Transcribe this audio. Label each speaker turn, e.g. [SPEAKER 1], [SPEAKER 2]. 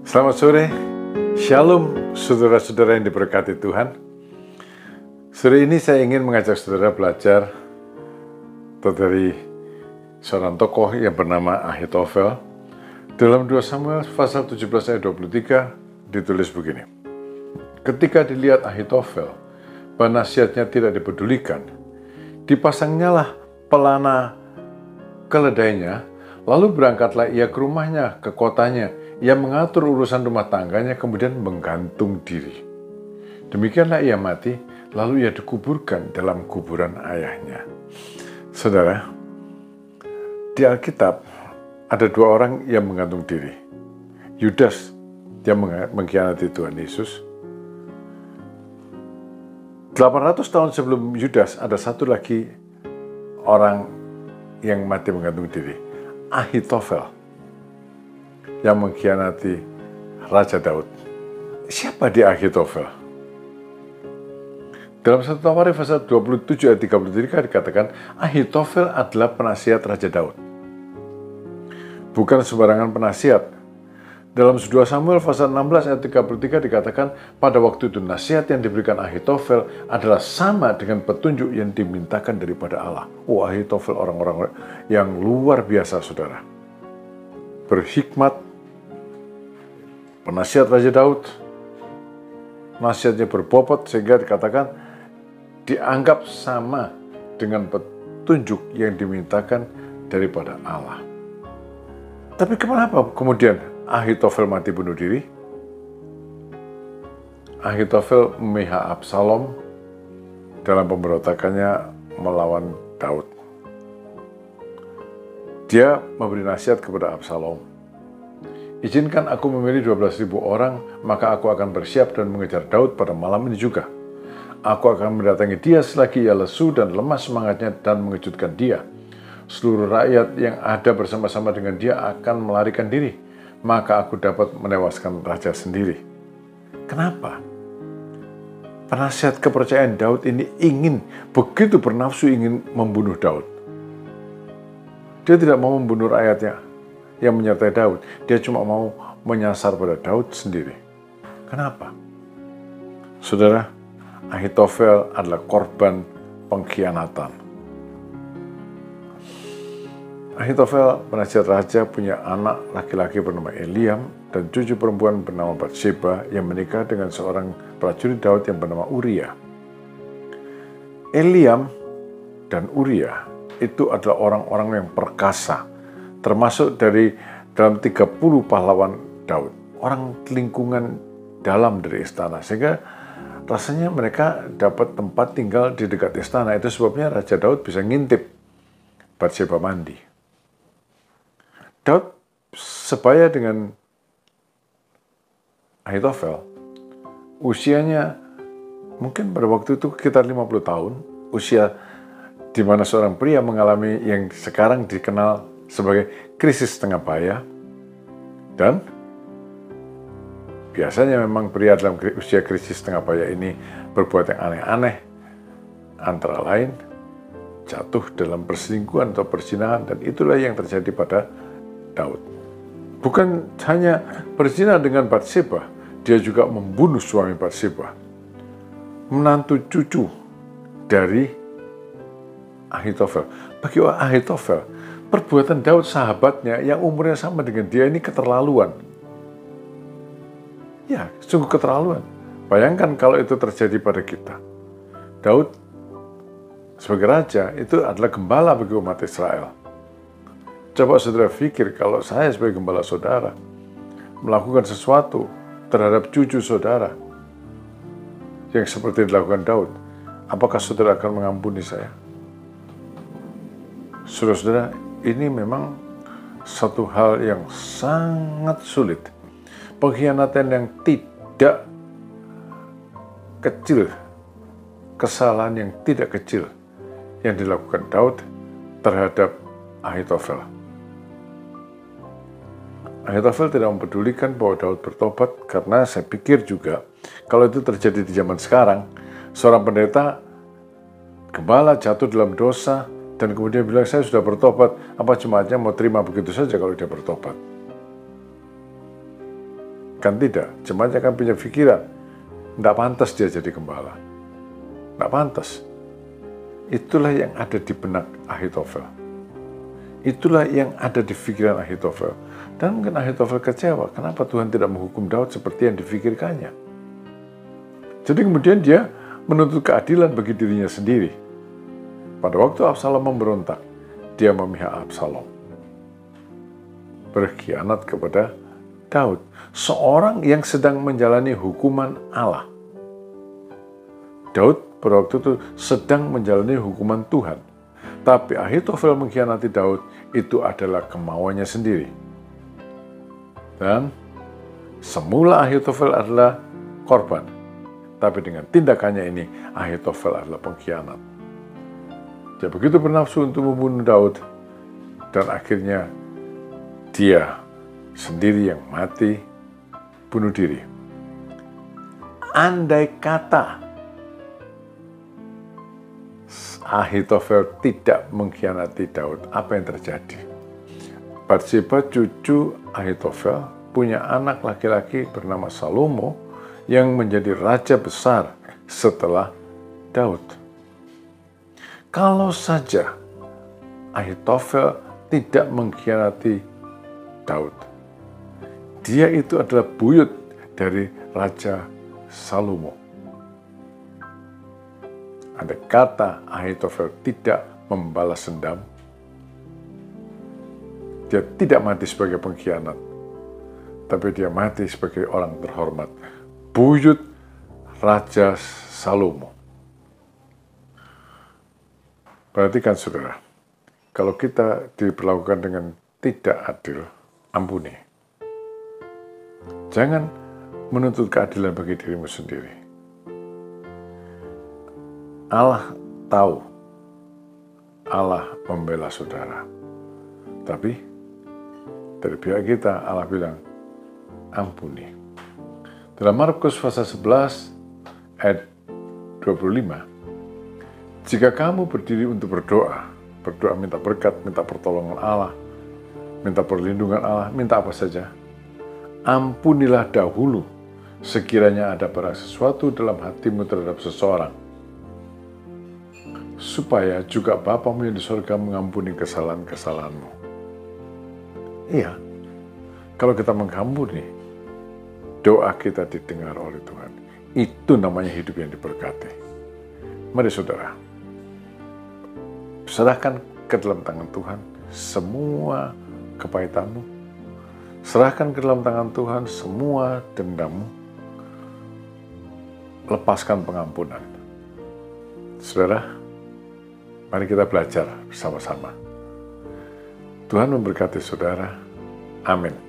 [SPEAKER 1] Selamat sore, Shalom saudara-saudara yang diberkati Tuhan. Sore ini saya ingin mengajak saudara belajar dari seorang tokoh yang bernama Ahitofel. Dalam 2 Samuel pasal 17 ayat 23 ditulis begini. Ketika dilihat Ahitofel, bahwa nasihatnya tidak dipedulikan, dipasangnyalah pelana keledainya, lalu berangkatlah ia ke rumahnya, ke kotanya. Ia mengatur urusan rumah tangganya, kemudian menggantung diri. Demikianlah ia mati, lalu ia dikuburkan dalam kuburan ayahnya. Saudara, di Alkitab ada 2 orang yang menggantung diri. Yudas, dia mengkhianati Tuhan Yesus. 800 tahun sebelum Yudas, ada satu lagi orang yang mati menggantung diri, Ahitofel, yang mengkhianati Raja Daud. Siapa dia Ahitofel? Dalam 1 Tawarikh pasal 27 ayat 33 dikatakan, Ahitofel adalah penasihat Raja Daud. Bukan sembarangan penasihat. Dalam 2 Samuel pasal 16 ayat 33 dikatakan, pada waktu itu nasihat yang diberikan Ahitofel adalah sama dengan petunjuk yang dimintakan daripada Allah. Ahitofel orang-orang yang luar biasa, saudara. Berhikmat, penasihat Raja Daud, nasihatnya berbobot sehingga dikatakan dianggap sama dengan petunjuk yang dimintakan daripada Allah. Tapi kenapa kemudian Ahitofel mati bunuh diri? Ahitofel memihak Absalom dalam pemberontakannya melawan Daud. Dia memberi nasihat kepada Absalom. Izinkan aku memilih 12.000 orang, maka aku akan bersiap dan mengejar Daud pada malam ini juga. Aku akan mendatangi dia selagi ia lesu dan lemah semangatnya dan mengejutkan dia. Seluruh rakyat yang ada bersama-sama dengan dia akan melarikan diri, maka aku dapat menewaskan raja sendiri. Kenapa? Penasihat kepercayaan Daud ini begitu bernafsu ingin membunuh Daud. Dia tidak mau membunuh rakyatnya yang menyertai Daud. Dia cuma mau menyasar pada Daud sendiri. Kenapa? Saudara, Ahitofel adalah korban pengkhianatan. Ahitofel, penasihat raja, punya anak laki-laki bernama Eliam dan cucu perempuan bernama Batsheba yang menikah dengan seorang prajurit Daud yang bernama Uria. Eliam dan Uria itu adalah orang-orang yang perkasa, termasuk dalam 30 pahlawan Daud, orang lingkungan dalam dari istana, sehingga rasanya mereka dapat tempat tinggal di dekat istana. Itu sebabnya Raja Daud bisa ngintip Batsheba mandi. Daud sebaya dengan Ahitofel, usianya mungkin pada waktu itu sekitar 50 tahun, usia di mana seorang pria mengalami yang sekarang dikenal sebagai krisis tengah baya, dan biasanya memang pria dalam usia krisis tengah baya ini berbuat yang aneh-aneh, antara lain jatuh dalam perselingkuhan atau perzinahan, dan itulah yang terjadi pada Daud. Bukan hanya berzina dengan Batsheba, dia juga membunuh suami Batsheba, menantu cucu dari Ahitofel. Bagi Ahitofel, perbuatan Daud sahabatnya yang umurnya sama dengan dia ini keterlaluan. Ya, sungguh keterlaluan. Bayangkan kalau itu terjadi pada kita. Daud sebagai raja itu adalah gembala bagi umat Israel. Coba saudara pikir kalau saya sebagai gembala saudara melakukan sesuatu terhadap cucu saudara yang seperti dilakukan Daud, apakah saudara akan mengampuni saya? Saudara-saudara, ini memang satu hal yang sangat sulit. Pengkhianatan yang tidak kecil, kesalahan yang tidak kecil yang dilakukan Daud terhadap Ahitofel. Ahitofel tidak mempedulikan bahwa Daud bertobat, karena saya pikir juga kalau itu terjadi di zaman sekarang, seorang pendeta gembala jatuh dalam dosa dan kemudian bilang saya sudah bertobat, apa jemaatnya mau terima begitu saja kalau dia bertobat? Kan tidak, jemaatnya kan punya pikiran, tidak pantas dia jadi gembala. Tidak pantas. Itulah yang ada di benak Ahitofel. Itulah yang ada di pikiran Ahitofel. Dan mungkin Ahitofel kecewa, kenapa Tuhan tidak menghukum Daud seperti yang difikirkannya. Jadi kemudian dia menuntut keadilan bagi dirinya sendiri. Pada waktu Absalom memberontak, dia memihak Absalom. Berkhianat kepada Daud, seorang yang sedang menjalani hukuman Allah. Daud pada waktu itu sedang menjalani hukuman Tuhan. Tapi Ahitofel mengkhianati Daud, itu adalah kemauannya sendiri. Dan semula Ahitofel adalah korban. Tapi dengan tindakannya ini, Ahitofel adalah pengkhianat. Dia begitu bernafsu untuk membunuh Daud, dan akhirnya dia sendiri yang mati, bunuh diri. Andai kata Ahitofel tidak mengkhianati Daud, apa yang terjadi? Batseba, cucu Ahitofel, punya anak laki-laki bernama Salomo yang menjadi raja besar setelah Daud. Kalau saja Ahitofel tidak mengkhianati Daud, dia itu adalah buyut dari Raja Salomo. Andai kata Ahitofel tidak membalas dendam, dia tidak mati sebagai pengkhianat, tapi dia mati sebagai orang terhormat, buyut Raja Salomo. Perhatikan saudara, kalau kita diperlakukan dengan tidak adil, ampuni. Jangan menuntut keadilan bagi dirimu sendiri. Allah tahu, Allah membela saudara. Tapi dari pihak kita, Allah bilang, ampuni. Dalam Markus pasal 11 ayat 25, jika kamu berdiri untuk berdoa minta berkat, minta pertolongan Allah, minta perlindungan Allah, minta apa saja, ampunilah dahulu sekiranya ada barang sesuatu dalam hatimu terhadap seseorang, supaya juga Bapamu yang di surga mengampuni kesalahan-kesalahanmu. Iya, kalau kita mengampuni, doa kita didengar oleh Tuhan. Itu namanya hidup yang diberkati. Mari saudara, serahkan ke dalam tangan Tuhan semua kepahitanmu. Serahkan ke dalam tangan Tuhan semua dendammu. Lepaskan pengampunan. Saudara, mari kita belajar bersama-sama. Tuhan memberkati saudara. Amin.